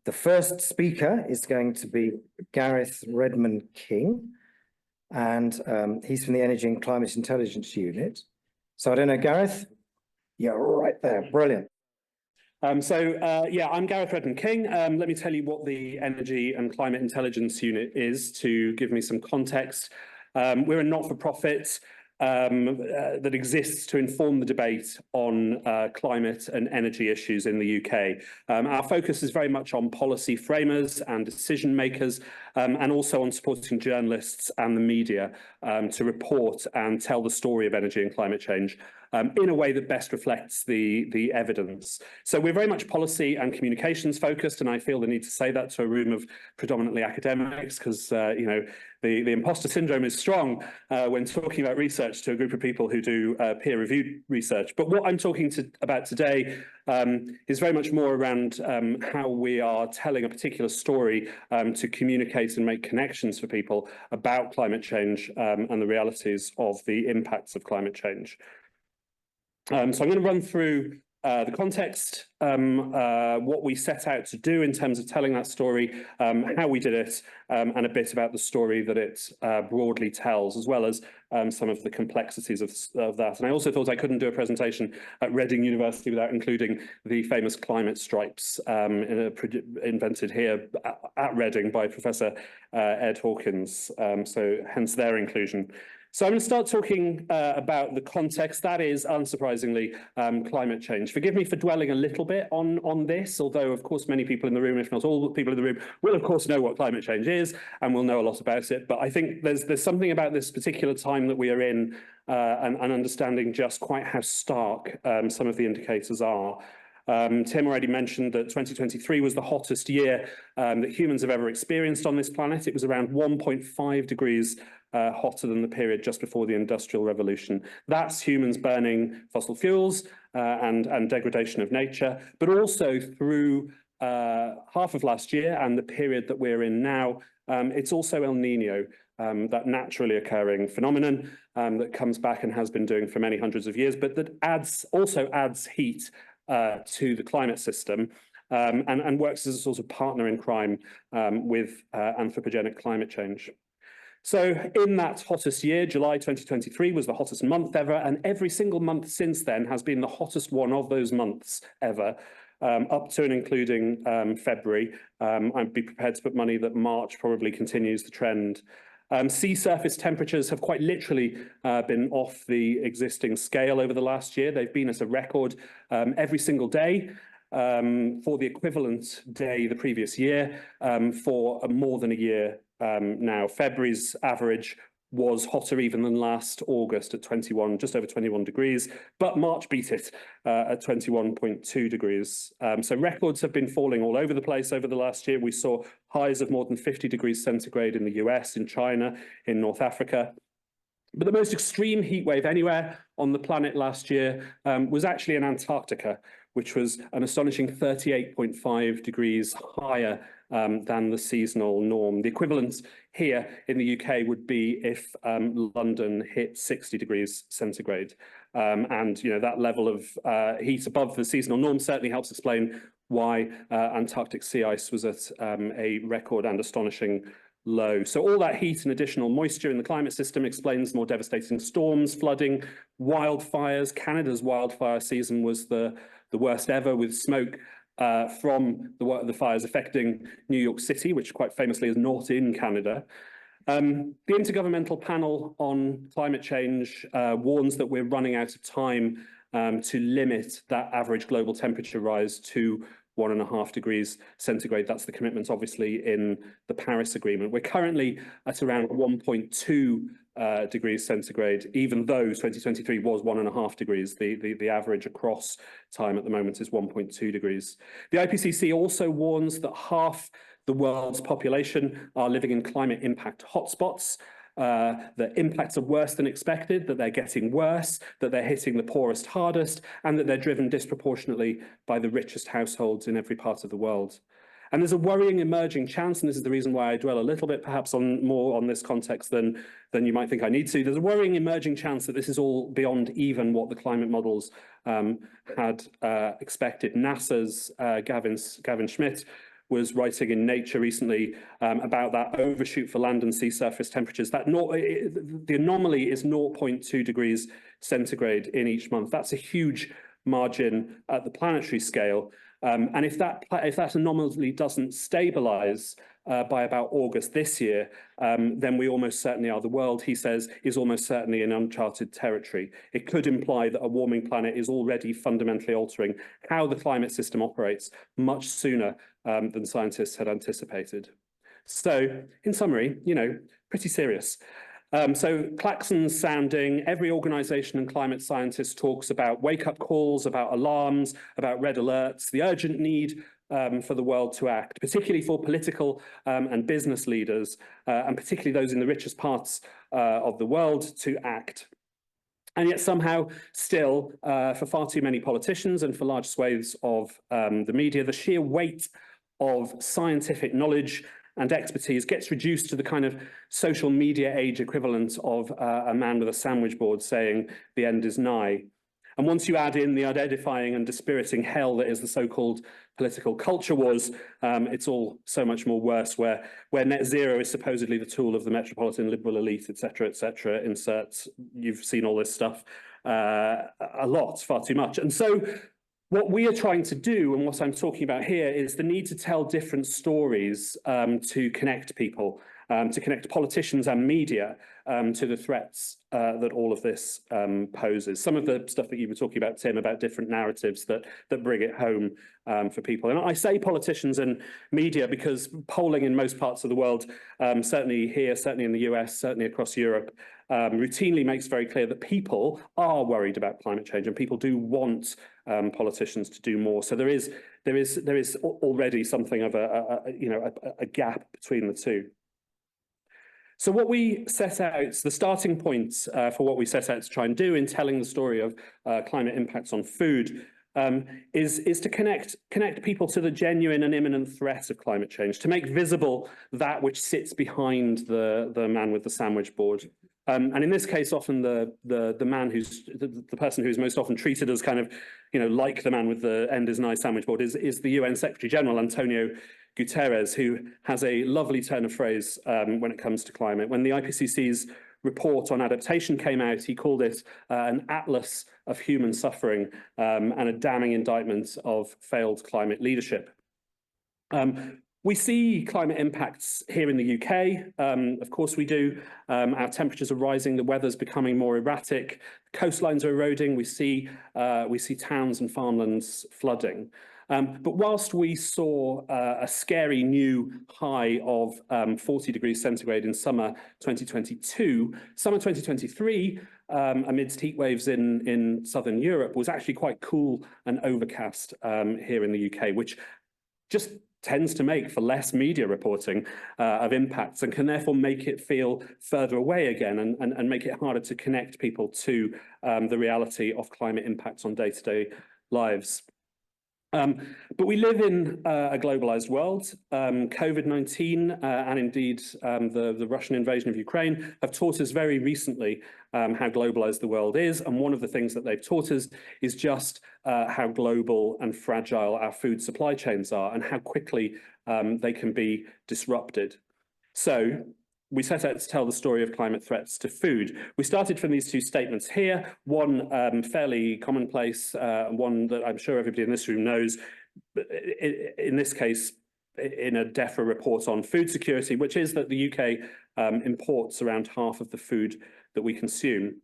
The first speaker is going to be Gareth Redmond-King, and he's from the Energy and Climate Intelligence Unit. So I don't know, Gareth? Yeah, right there, brilliant. Yeah, I'm Gareth Redmond-King. Let me tell you what the Energy and Climate Intelligence Unit is to give me some context. We're a not-for-profit that exists to inform the debate on climate and energy issues in the UK. Our focus is very much on policy framers and decision makers, and also on supporting journalists and the media to report and tell the story of energy and climate change in a way that best reflects the evidence. So we're very much policy and communications focused, and I feel the need to say that to a room of predominantly academics, because the imposter syndrome is strong when talking about research to a group of people who do peer-reviewed research. But what I'm talking about today is very much more around how we are telling a particular story to communicate and make connections for people about climate change and the realities of the impacts of climate change. So I'm going to run through the context, what we set out to do in terms of telling that story, how we did it, and a bit about the story that it broadly tells, as well as some of the complexities of that. And I also thought I couldn't do a presentation at Reading University without including the famous climate stripes invented here at Reading by Professor Ed Hawkins, so hence their inclusion. So I'm going to start talking about the context. That is, unsurprisingly, climate change. Forgive me for dwelling a little bit on this, although, of course, many people in the room, if not all the people in the room, will, of course, know what climate change is and will know a lot about it. But I think there's something about this particular time that we are in and understanding just quite how stark some of the indicators are. Tim already mentioned that 2023 was the hottest year that humans have ever experienced on this planet. It was around 1.5 degrees hotter tn the period just before the Industrial Revolution. That's humans burning fossil fuels and degradation of nature, but also through half of last year and the period that we're in now, it's also El Nino, that naturally occurring phenomenon that comes back and has been doing for many hundreds of years, but that also adds heat to the climate system and works as a sort of partner in crime with anthropogenic climate change. So in that hottest year, July 2023 was the hottest month ever, and every single month since then has been the hottest one of those months ever, up to and including February. I'd be prepared to put money that March probably continues the trend. Sea surface temperatures have quite literally been off the existing scale over the last year. They've been at a record every single day for the equivalent day the previous year for more than a year now. February's average was hotter even than last August at just over 21 degrees, but March beat it at 21.2 degrees. So records have been falling all over the place over the last year. We saw highs of more than 50 degrees centigrade in the US, in China, in North Africa. But the most extreme heat wave anywhere on the planet last year was actually in Antarctica, which was an astonishing 38.5 degrees higher than the seasonal norm. The equivalent here in the UK would be if London hit 60 degrees centigrade. And that level of heat above the seasonal norm certainly helps explain why Antarctic sea ice was at a record and astonishing low. So all that heat and additional moisture in the climate system explains more devastating storms, flooding, wildfires. Canada's wildfire season was the worst ever, with smoke from the fires affecting New York City, which quite famously is not in Canada. The Intergovernmental Panel on Climate Change warns that we're running out of time to limit that average global temperature rise to 1.5 degrees centigrade. That's the commitment, obviously, in the Paris Agreement. We're currently at around 1.2 degrees centigrade, even though 2023 was 1.5 degrees. The average across time at the moment is 1.2 degrees. The IPCC also warns that half the world's population are living in climate impact hotspots. The impacts are worse than expected, that they're getting worse, that they're hitting the poorest hardest, and that they're driven disproportionately by the richest households in every part of the world. And there's a worrying emerging chance, and this is the reason why I dwell a little bit perhaps more on this context than you might think I need to. There's a worrying emerging chance that this is all beyond even what the climate models had expected. NASA's Gavin Schmidt was writing in Nature recently about that overshoot for land and sea surface temperatures. The anomaly is 0.2 degrees centigrade in each month. That's a huge margin at the planetary scale. And if that anomaly doesn't stabilize by about August this year, then we almost certainly are. The world, he says, is almost certainly in uncharted territory. It could imply that a warming planet is already fundamentally altering how the climate system operates much sooner than scientists had anticipated. So, in summary, pretty serious. So klaxons sounding, every organisation and climate scientist talks about wake-up calls, about alarms, about red alerts, the urgent need for the world to act, particularly for political and business leaders, and particularly those in the richest parts of the world to act. And yet somehow still, for far too many politicians and for large swathes of the media, the sheer weight of scientific knowledge and expertise gets reduced to the kind of social media age equivalent of a man with a sandwich board saying the end is nigh. And once you add in the unedifying and dispiriting hell that is the so-called political culture wars, it's all so much more worse, where net zero is supposedly the tool of the metropolitan liberal elite, etc., etc. Inserts, you've seen all this stuff a lot, far too much. And so what we are trying to do, and what I'm talking about here, is the need to tell different stories to connect people, to connect politicians and media to the threats that all of this poses. Some of the stuff that you were talking about, Tim, about different narratives that bring it home for people. And I say politicians and media because polling in most parts of the world, certainly here, certainly in the US, certainly across Europe, routinely makes very clear that people are worried about climate change and people do want politicians to do more. So there is already something of a gap between the two. So what we set out, the starting point for what we set out to try and do in telling the story of climate impacts on food is to connect people to the genuine and imminent threat of climate change, to make visible that which sits behind the man with the sandwich board. And in this case, often the man the person who's most often treated as kind of, like the man with the end is nigh sandwich board is the UN Secretary General, Antonio Guterres, who has a lovely turn of phrase when it comes to climate. When the IPCC's report on adaptation came out, he called it an atlas of human suffering and a damning indictment of failed climate leadership. We see climate impacts here in the UK. Of course we do. Our temperatures are rising, the weather's becoming more erratic, coastlines are eroding, we see towns and farmlands flooding. But whilst we saw a scary new high of 40 degrees centigrade in summer 2022, summer 2023, amidst heat waves in southern Europe, was actually quite cool and overcast here in the UK, which just tends to make for less media reporting of impacts and can therefore make it feel further away again and make it harder to connect people to the reality of climate impacts on day-to-day lives. But we live in a globalized world. COVID-19 and indeed the Russian invasion of Ukraine have taught us very recently how globalized the world is. And one of the things that they've taught us is just how global and fragile our food supply chains are and how quickly they can be disrupted. So we set out to tell the story of climate threats to food. We started from these two statements here, one fairly commonplace, one that I'm sure everybody in this room knows, in this case, in a DEFRA report on food security, which is that the UK imports around half of the food that we consume.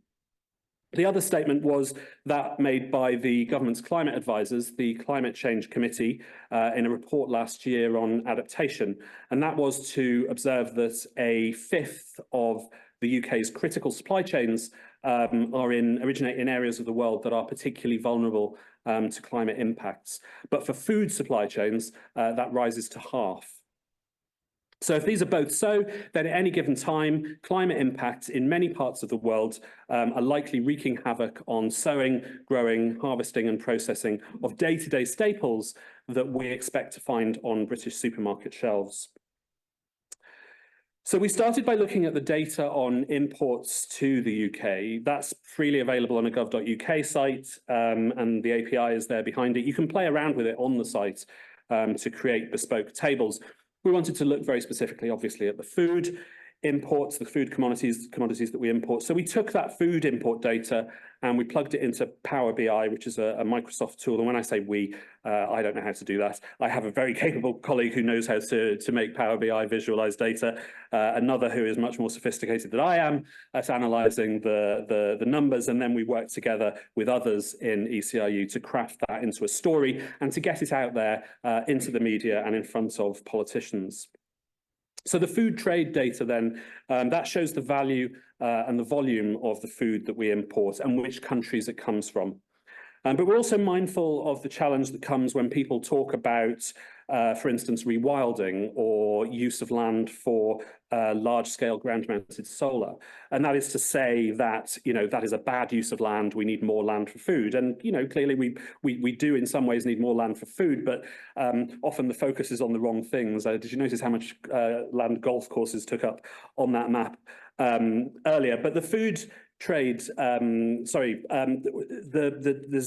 The other statement was that made by the government's climate advisors, the Climate Change Committee, in a report last year on adaptation. And that was to observe that a fifth of the UK's critical supply chains originate in areas of the world that are particularly vulnerable to climate impacts. But for food supply chains, that rises to half. So if these are both so, then at any given time, climate impacts in many parts of the world are likely wreaking havoc on sowing, growing, harvesting and processing of day-to-day staples that we expect to find on British supermarket shelves. So we started by looking at the data on imports to the UK. That's freely available on a gov.uk site, and the API is there behind it. You can play around with it on the site to create bespoke tables. We wanted to look very specifically, obviously, at the food imports, the food commodities that we import. So we took that food import data and we plugged it into Power BI, which is a Microsoft tool. And when I say we, I don't know how to do that. I have a very capable colleague who knows how to make Power BI visualize data, another who is much more sophisticated than I am at analyzing the numbers. And then we work together with others in ECRU to craft that into a story and to get it out there into the media and in front of politicians. So the food trade data then, that shows the value and the volume of the food that we import and which countries it comes from. But we're also mindful of the challenge that comes when people talk about, for instance, rewilding or use of land for large-scale ground-mounted solar. And that is to say that, that is a bad use of land. We need more land for food. And, clearly we do in some ways need more land for food, but often the focus is on the wrong things. Did you notice how much land golf courses took up on that map earlier? But the food trade, there's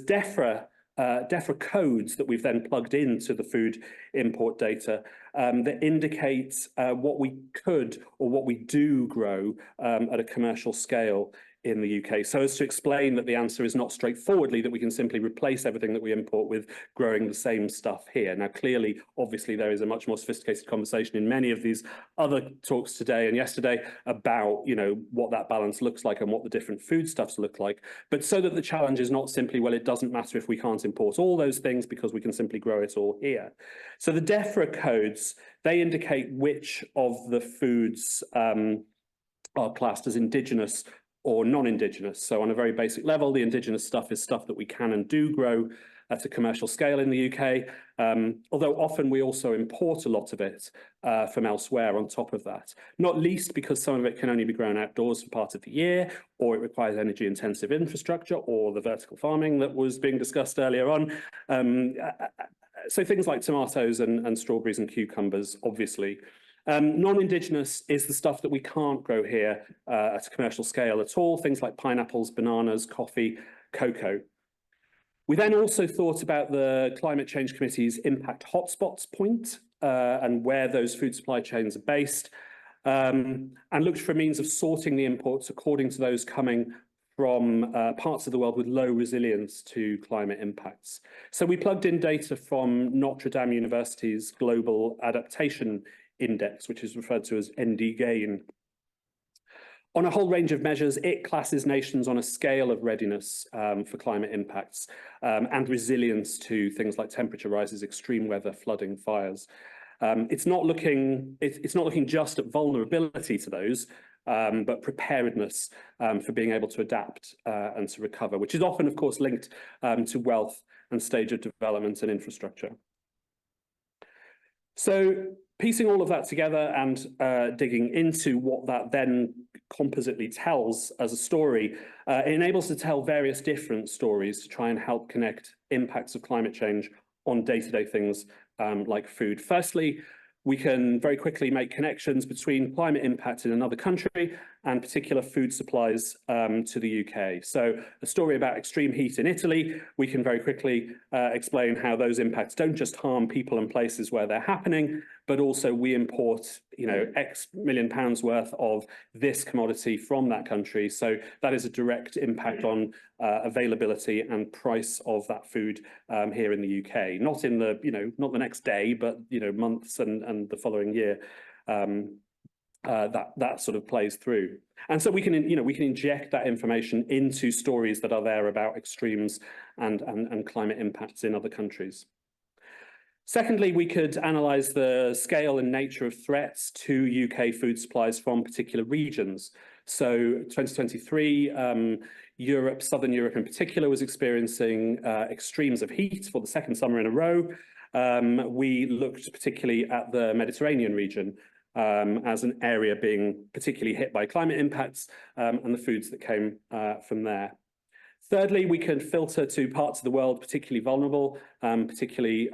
DEFRA codes that we've then plugged into the food import data that indicate what we could or what we do grow at a commercial scale in the UK. So as to explain that the answer is not straightforwardly that we can simply replace everything that we import with growing the same stuff here. Now, clearly, obviously, there is a much more sophisticated conversation in many of these other talks today and yesterday about, what that balance looks like and what the different foodstuffs look like. But so that the challenge is not simply, well, it doesn't matter if we can't import all those things because we can simply grow it all here. So the DEFRA codes, they indicate which of the foods are classed as indigenous or non-indigenous. So on a very basic level, the indigenous stuff is stuff that we can and do grow at a commercial scale in the UK, although often we also import a lot of it from elsewhere on top of that, not least because some of it can only be grown outdoors for part of the year, or it requires energy-intensive infrastructure, or the vertical farming that was being discussed earlier on. So things like tomatoes and strawberries and cucumbers, obviously. Non-indigenous is the stuff that we can't grow here at a commercial scale at all, things like pineapples, bananas, coffee, cocoa. We then also thought about the Climate Change Committee's impact hotspots point and where those food supply chains are based, and looked for a means of sorting the imports according to those coming from parts of the world with low resilience to climate impacts. So we plugged in data from Notre Dame University's Global Adaptation Index, which is referred to as NDGAIN. On a whole range of measures, it classes nations on a scale of readiness for climate impacts and resilience to things like temperature rises, extreme weather, flooding, fires. It's not looking just at vulnerability to those, but preparedness for being able to adapt and to recover, which is often, of course, linked to wealth and stage of development and infrastructure. So piecing all of that together and digging into what that then compositely tells as a story, it enables to tell various different stories to try and help connect impacts of climate change on day-to-day things like food. Firstly, we can very quickly make connections between climate impact in another country and particular food supplies to the UK. So a story about extreme heat in Italy, we can very quickly explain how those impacts don't just harm people and places where they're happening, but also we import, X million pounds worth of this commodity from that country. So that is a direct impact on availability and price of that food here in the UK. Not in the, not the next day, but months and the following year. That sort of plays through. And so we can inject that information into stories that are there about extremes and climate impacts in other countries. Secondly, we could analyse the scale and nature of threats to UK food supplies from particular regions. So 2023, Europe, Southern Europe in particular, was experiencing extremes of heat for the second summer in a row. We looked particularly at the Mediterranean region as an area being particularly hit by climate impacts and the foods that came from there. Thirdly, we can filter to parts of the world particularly vulnerable, particularly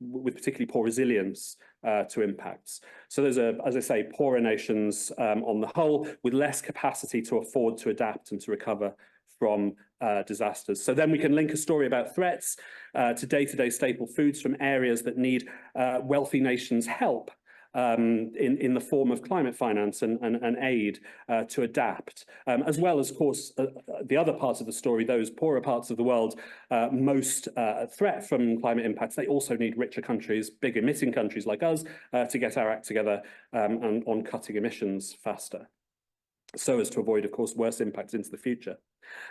with particularly poor resilience to impacts. So those are, as I say, poorer nations on the whole, with less capacity to afford to adapt and to recover from disasters. So then we can link a story about threats to day-to-day staple foods from areas that need wealthy nations' help in the form of climate finance and aid to adapt, as well as, of course, the other parts of the story, those poorer parts of the world most at threat from climate impacts. They also need richer countries, big emitting countries like us, to get our act together on cutting emissions faster, so as to avoid, of course, worse impacts into the future.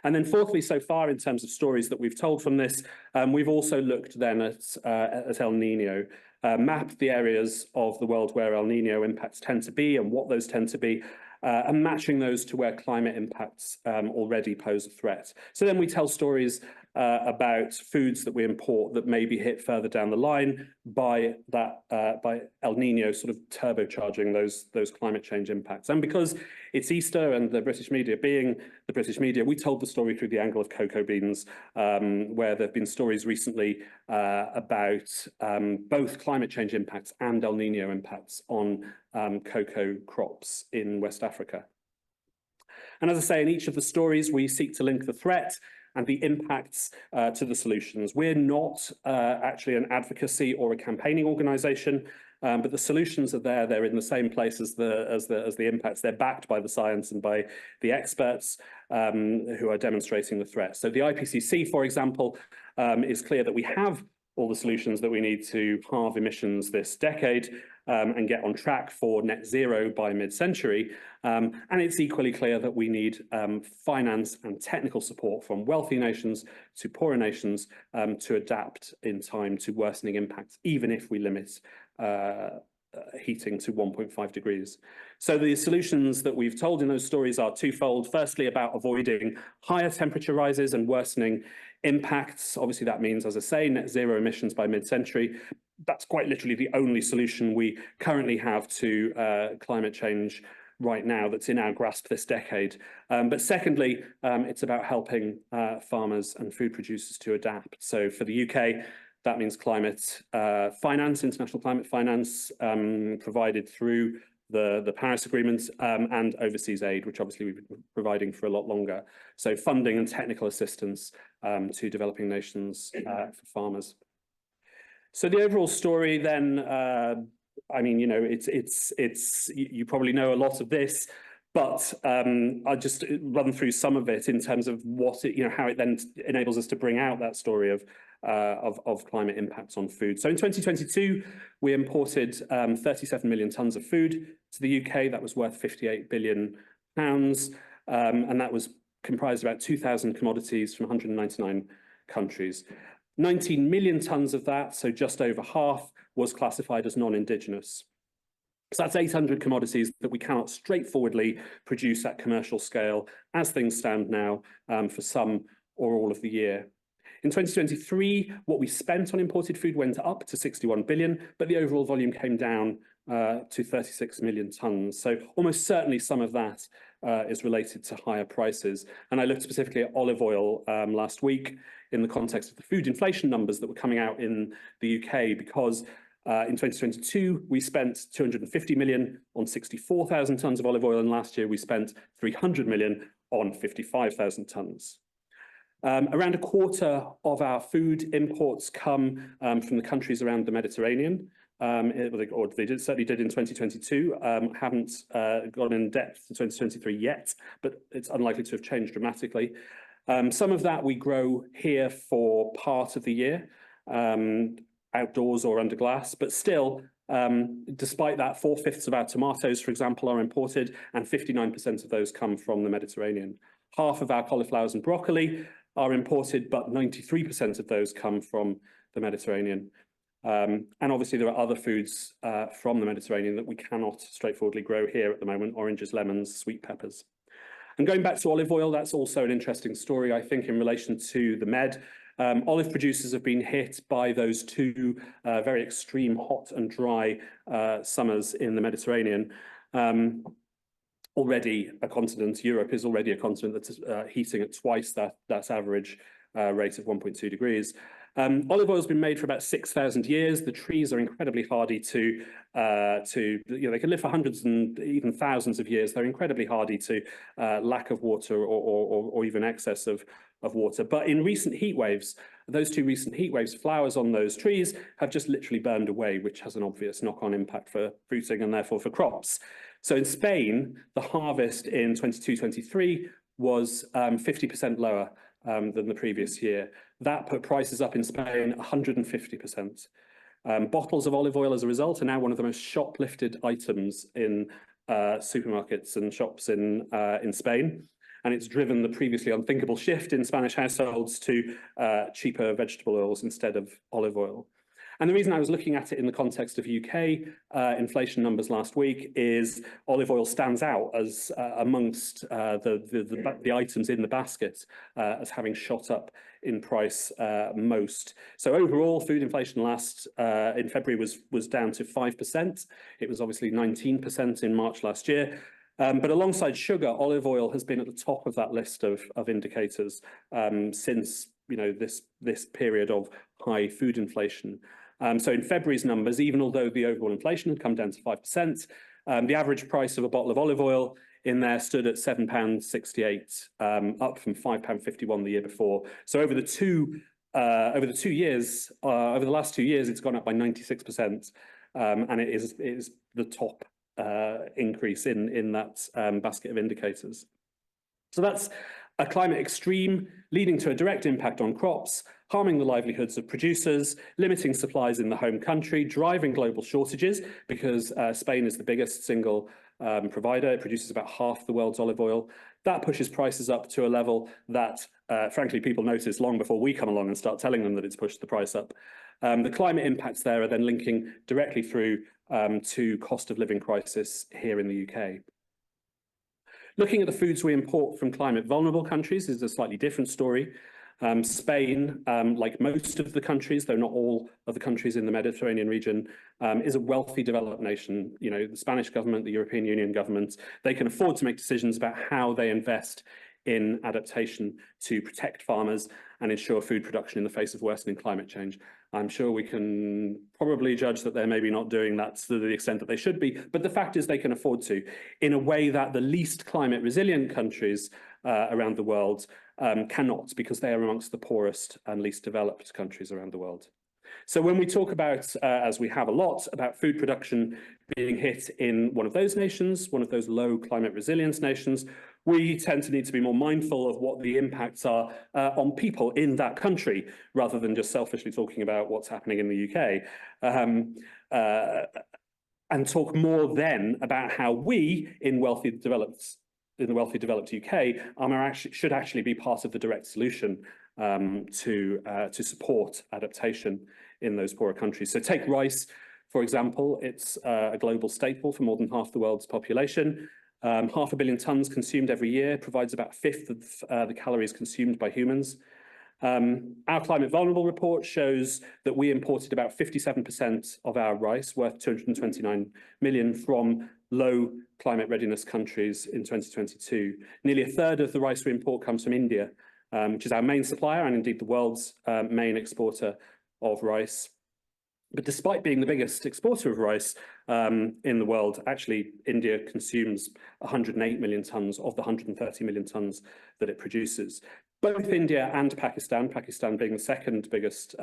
And then fourthly, so far in terms of stories that we've told from this, we've also looked then at El Nino, mapped the areas of the world where El Nino impacts tend to be and what those tend to be, and matching those to where climate impacts already pose a threat. So then we tell stories about foods that we import that may be hit further down the line by El Nino sort of turbocharging those climate change impacts. And because it's Easter and the British media being the British media, we told the story through the angle of cocoa beans, where there have been stories recently about both climate change impacts and El Nino impacts on cocoa crops in West Africa. And as I say, in each of the stories, we seek to link the threat and the impacts to the solutions. We're not actually an advocacy or a campaigning organisation, but the solutions are there. They're in the same place as the impacts. They're backed by the science and by the experts who are demonstrating the threat. So the IPCC, for example, is clear that we have all the solutions that we need to halve emissions this decade and get on track for net zero by mid-century. And it's equally clear that we need finance and technical support from wealthy nations to poorer nations to adapt in time to worsening impacts, even if we limit heating to 1.5 degrees. So the solutions that we've told in those stories are twofold. Firstly, about avoiding higher temperature rises and worsening impacts. Obviously, that means, as I say, net zero emissions by mid-century. That's quite literally the only solution we currently have to climate change right now that's in our grasp this decade. But secondly, it's about helping farmers and food producers to adapt. So for the UK, that means climate finance, international climate finance, provided through the Paris Agreement, and overseas aid, which obviously we've been providing for a lot longer. So funding and technical assistance to developing nations for farmers. So the overall story then, I mean, you know, you probably know a lot of this, but I'll just run through some of it in terms of what it, you know, how it then enables us to bring out that story of climate impacts on food. So in 2022, we imported 37 million tonnes of food to the UK. That was worth £58 billion, and that was comprised of about 2,000 commodities from 199 countries. 19 million tonnes of that, so just over half, was classified as non-indigenous. So that's 800 commodities that we cannot straightforwardly produce at commercial scale as things stand now for some or all of the year. In 2023, what we spent on imported food went up to 61 billion, but the overall volume came down to 36 million tonnes. So almost certainly some of that is related to higher prices. And I looked specifically at olive oil last week in the context of the food inflation numbers that were coming out in the UK, because in 2022, we spent 250 million on 64,000 tonnes of olive oil, and last year we spent 300 million on 55,000 tonnes. Around a quarter of our food imports come from the countries around the Mediterranean, or they certainly did in 2022. Haven't gone in depth to 2023 yet, but it's unlikely to have changed dramatically. Some of that we grow here for part of the year, outdoors or under glass, but still, despite that, 4/5 of our tomatoes, for example, are imported, and 59% of those come from the Mediterranean. Half of our cauliflowers and broccoli are imported, but 93% of those come from the Mediterranean. And obviously there are other foods from the Mediterranean that we cannot straightforwardly grow here at the moment: oranges, lemons, sweet peppers. And going back to olive oil, that's also an interesting story, I think, in relation to the Med. Olive producers have been hit by those two very extreme hot and dry summers in the Mediterranean. Already a continent, Europe is already a continent that's heating at twice that average rate of 1.2 degrees. Olive oil has been made for about 6,000 years. The trees are incredibly hardy to they can live for hundreds and even thousands of years. They're incredibly hardy to lack of water or even excess of water. But in recent heat waves, those two recent heat waves, flowers on those trees have just literally burned away, which has an obvious knock-on impact for fruiting and therefore for crops. So in Spain, the harvest in 22-23 was 50% lower than the previous year. That put prices up in Spain 150%. Bottles of olive oil, as a result, are now one of the most shoplifted items in supermarkets and shops in Spain. And it's driven the previously unthinkable shift in Spanish households to cheaper vegetable oils instead of olive oil. And the reason I was looking at it in the context of UK inflation numbers last week is olive oil stands out as amongst the items in the basket as having shot up in price most. So overall, food inflation in February was down to 5%. It was obviously 19% in March last year. But alongside sugar, olive oil has been at the top of that list of indicators since this period of high food inflation. So in February's numbers, even although the overall inflation had come down to 5%, the average price of a bottle of olive oil in there stood at £7.68, up from £5.51 the year before. So over the last 2 years, it's gone up by 96%, and it is the top increase in that basket of indicators. So that's a climate extreme leading to a direct impact on crops, harming the livelihoods of producers, limiting supplies in the home country, driving global shortages because Spain is the biggest single provider. It produces about half the world's olive oil. That pushes prices up to a level that, frankly, people notice long before we come along and start telling them that it's pushed the price up. The climate impacts there are then linking directly through to cost of living crisis here in the UK. Looking at the foods we import from climate vulnerable countries is a slightly different story. Spain, like most of the countries, though not all of the countries in the Mediterranean region, is a wealthy developed nation. You know, the Spanish government, the European Union government, they can afford to make decisions about how they invest in adaptation to protect farmers and ensure food production in the face of worsening climate change. I'm sure we can probably judge that they're maybe not doing that to the extent that they should be, but the fact is they can afford to, in a way that the least climate resilient countries around the world cannot, because they are amongst the poorest and least developed countries around the world. So when we talk about, as we have a lot, about food production being hit in one of those nations, one of those low climate resilience nations, we tend to need to be more mindful of what the impacts are on people in that country, rather than just selfishly talking about what's happening in the UK. And talk more then about how we, in the wealthy developed UK, should actually be part of the direct solution to support adaptation in those poorer countries. So take rice, for example. It's a global staple for more than half the world's population. 500 million tonnes consumed every year, provides about a fifth of the calories consumed by humans. Our Climate Vulnerable report shows that we imported about 57% of our rice, worth 229 million, from low climate readiness countries in 2022. Nearly a third of the rice we import comes from India, which is our main supplier and indeed the world's main exporter of rice. But despite being the biggest exporter of rice in the world, actually India consumes 108 million tonnes of the 130 million tonnes that it produces. Both India and Pakistan being the second biggest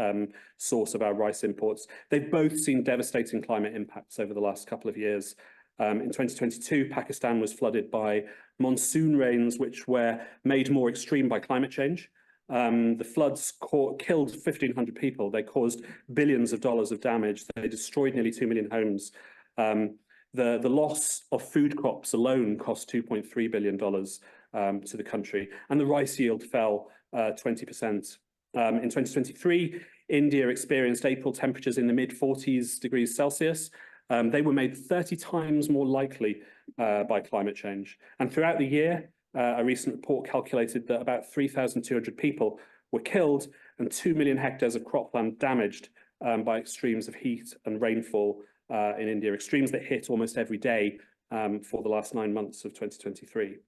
source of our rice imports, they've both seen devastating climate impacts over the last couple of years. In 2022, Pakistan was flooded by monsoon rains, which were made more extreme by climate change. The floods killed 1,500 people. They caused billions of dollars of damage. They destroyed nearly 2 million homes. The loss of food crops alone cost $2.3 billion to the country, and the rice yield fell 20%. In 2023, India experienced April temperatures in the mid-40s degrees Celsius. They were made 30 times more likely by climate change. And throughout the year, a recent report calculated that about 3,200 people were killed and 2 million hectares of cropland damaged by extremes of heat and rainfall in India, extremes that hit almost every day for the last 9 months of 2023.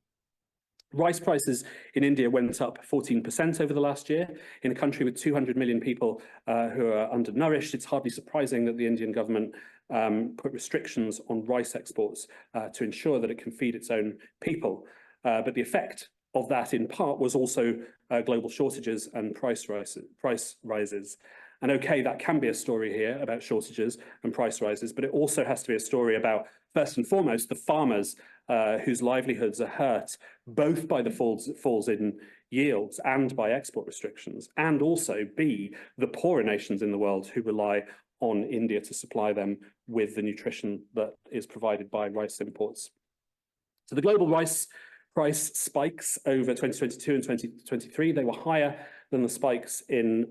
Rice prices in India went up 14% over the last year. In a country with 200 million people who are undernourished, it's hardly surprising that the Indian government put restrictions on rice exports to ensure that it can feed its own people. But the effect of that, in part, was also global shortages and price rises. And okay, that can be a story here about shortages and price rises, but it also has to be a story about, first and foremost, the farmers whose livelihoods are hurt both by the falls in yields and by export restrictions, and also B, the poorer nations in the world who rely on India to supply them with the nutrition that is provided by rice imports. So the global rice price spikes over 2022 and 2023, they were higher than the spikes in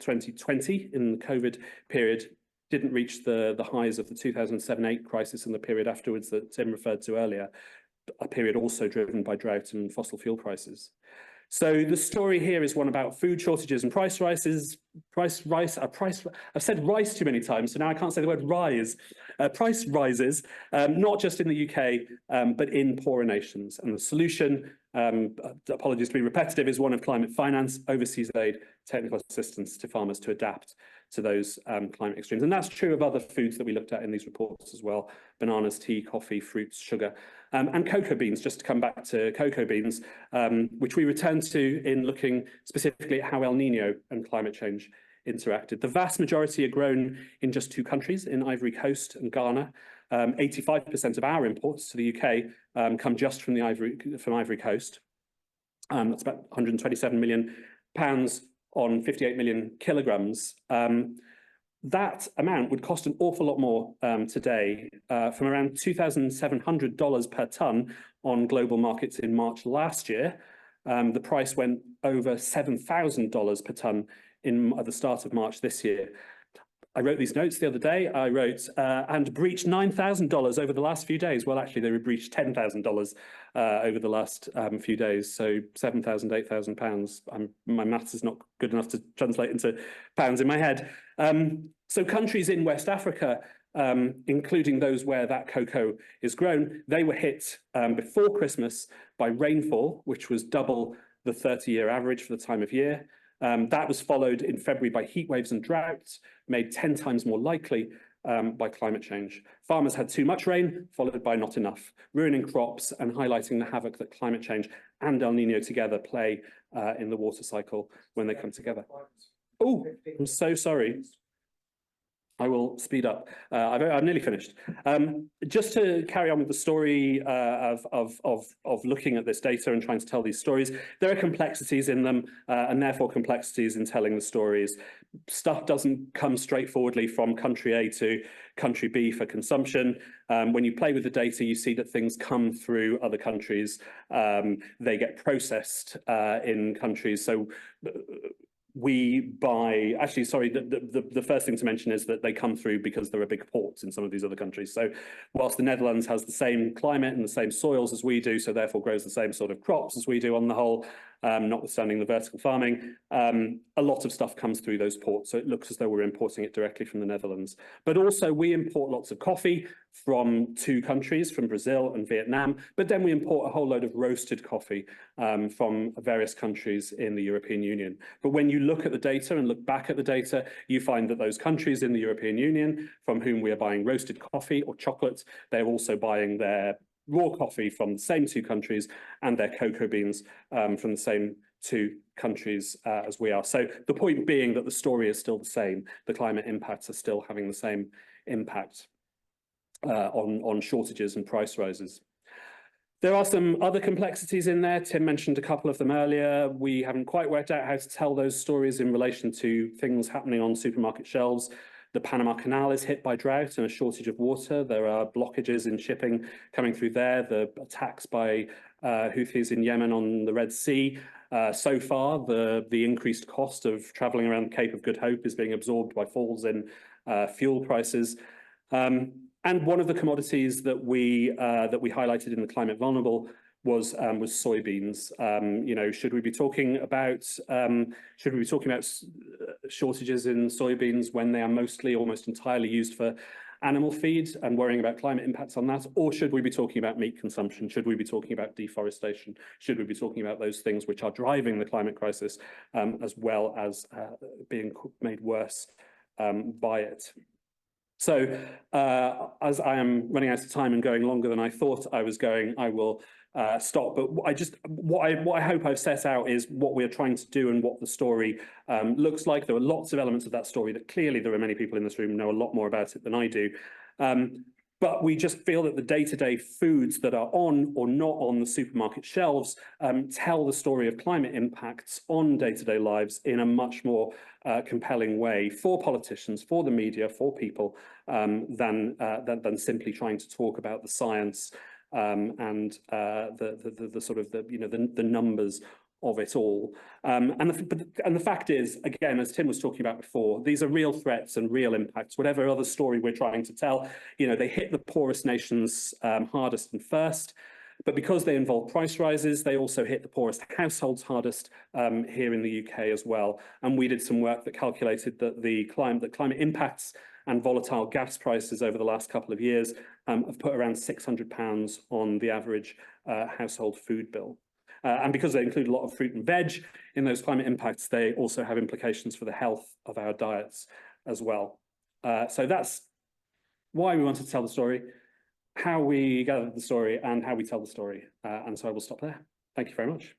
2020 in the COVID period, didn't reach the highs of the 2007-8 crisis and the period afterwards that Tim referred to earlier, a period also driven by drought and fossil fuel prices. So the story here is one about food shortages and price rises. I've said rice too many times, so now I can't say the word rise. Price rises, not just in the UK, but in poorer nations. And the solution, apologies to be repetitive, is one of climate finance, overseas aid, technical assistance to farmers to adapt to those climate extremes. And that's true of other foods that we looked at in these reports as well: bananas, tea, coffee, fruits, sugar, and cocoa beans. Just to come back to cocoa beans, which we returned to in looking specifically at how El Nino and climate change interacted. The vast majority are grown in just two countries, in Ivory Coast and Ghana. 85% of our imports to the UK come just from Ivory Coast. That's about 127 million pounds on 58 million kilograms. That amount would cost an awful lot more today, from around $2,700 per tonne on global markets in March last year. The price went over $7,000 per tonne at the start of March this year. I wrote these notes the other day. I wrote, and breached $9,000 over the last few days. Well, actually, they were breached $10,000 over the last few days. So 7,000, 8,000 pounds. My maths is not good enough to translate into pounds in my head. So countries in West Africa, including those where that cocoa is grown, they were hit before Christmas by rainfall, which was double the 30-year average for the time of year. That was followed in February by heat waves and droughts, made 10 times more likely by climate change. Farmers had too much rain, followed by not enough, ruining crops and highlighting the havoc that climate change and El Nino together play in the water cycle when they come together. Oh, I'm so sorry. I will speed up. I'm nearly finished. Just to carry on with the story of looking at this data and trying to tell these stories, there are complexities in them, and therefore complexities in telling the stories. Stuff doesn't come straightforwardly from country A to country B for consumption. When you play with the data, you see that things come through other countries. They get processed in countries. So we buy, actually, sorry, the first thing to mention is that they come through because there are big ports in some of these other countries. So whilst the Netherlands has the same climate and the same soils as we do, so therefore grows the same sort of crops as we do on the whole, notwithstanding the vertical farming, a lot of stuff comes through those ports. So it looks as though we're importing it directly from the Netherlands. But also we import lots of coffee from two countries, from Brazil and Vietnam, but then we import a whole load of roasted coffee from various countries in the European Union. But when you look at the data and look back at the data, you find that those countries in the European Union from whom we are buying roasted coffee or chocolate, they're also buying their raw coffee from the same two countries and their cocoa beans from the same two countries as we are. So the point being that the story is still the same. The climate impacts are still having the same impact on shortages and price rises. There are some other complexities in there. Tim mentioned a couple of them earlier. We haven't quite worked out how to tell those stories in relation to things happening on supermarket shelves. The Panama Canal is hit by drought and a shortage of water. There are blockages in shipping coming through there. The attacks by Houthis in Yemen on the Red Sea. So far, the increased cost of travelling around the Cape of Good Hope is being absorbed by falls in fuel prices. And one of the commodities that we highlighted in the Climate Vulnerable was soybeans. You know, should we be talking about shortages in soybeans when they are mostly, almost entirely used for animal feed and worrying about climate impacts on that? Or should we be talking about meat consumption? Should we be talking about deforestation? Should we be talking about those things which are driving the climate crisis, as well as being made worse by it? So as I am running out of time and going longer than I thought I was going, I will stop. But what I hope I've set out is what we're trying to do and what the story looks like. There are lots of elements of that story that clearly there are many people in this room who know a lot more about it than I do. But we just feel that the day-to-day foods that are on or not on the supermarket shelves tell the story of climate impacts on day-to-day lives in a much more compelling way for politicians, for the media, for people, than simply trying to talk about the science and the sort of the numbers of it all. And the fact is, again, as Tim was talking about before, these are real threats and real impacts. Whatever other story we're trying to tell, they hit the poorest nations hardest and first. But because they involve price rises, they also hit the poorest households hardest here in the UK as well. And we did some work that calculated that the climate impacts and volatile gas prices over the last couple of years have put around £600 on the average household food bill. And because they include a lot of fruit and veg in those climate impacts, they also have implications for the health of our diets as well. So that's why we wanted to tell the story, how we gathered the story, and how we tell the story. And so I will stop there. Thank you very much.